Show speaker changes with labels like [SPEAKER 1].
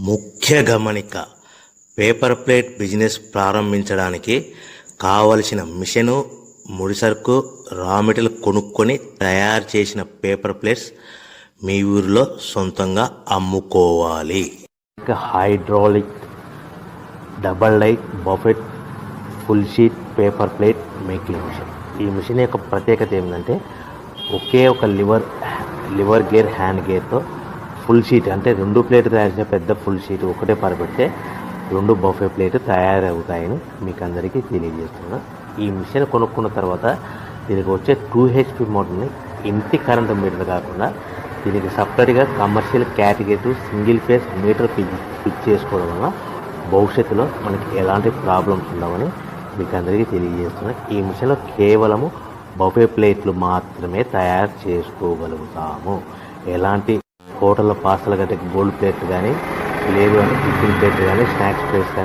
[SPEAKER 1] ముఖ్య గమనిక, paper plate business ప్రారంభించడానికి కావలసిన మిషను, ముడిసరుకు, రా మెటీరియల్ కొనుక్కొని తయారు చేసిన పేపర్ ప్లేట్స్ మీ ఊరిలో సొంతంగా అమ్ముకోవాలి. Hydraulic double die buffet full sheet paper plate making machine. ఈ మిషన్ యొక్క ప్రత్యేకత ఏంటంటే ఒకే ఒక లివర్ గేర్, హ్యాండ్ గేర్తో ఫుల్ షీట్ అంటే 2 ప్లేట్లు తయారు చేసిన పెద్ద ఫుల్ షీట్ ఒకటే పరబెడితే 2 బఫే ప్లేట్ తయారవుతాయని మీకు అందరికీ తెలియజేస్తున్నా. ఈ మిషన్ కొనుక్కున్న తర్వాత దీనికి వచ్చే 2 HP మోటార్ని ఇంటి కరెంటు మీటర్ కాకుండా దీనికి సపరేట్గా commercial category single phase metre fix చేసుకోవడం వల్ల భవిష్యత్తులో మనకి ఎలాంటి ప్రాబ్లమ్స్ ఉండవని మీకు అందరికీ తెలియజేస్తున్నా. ఈ మిషన్లో కేవలము బఫే ప్లేట్లు మాత్రమే తయారు చేసుకోగలుగుతాము. ఎలాంటి హోటల్లో పార్సల్ గట్టే గోల్డ్ ప్లేట్లు కానీ, లేదు అంటే టిఫిన్ ప్లేట్లు కానీ, స్నాక్స్ ప్లేట్స్ కానీ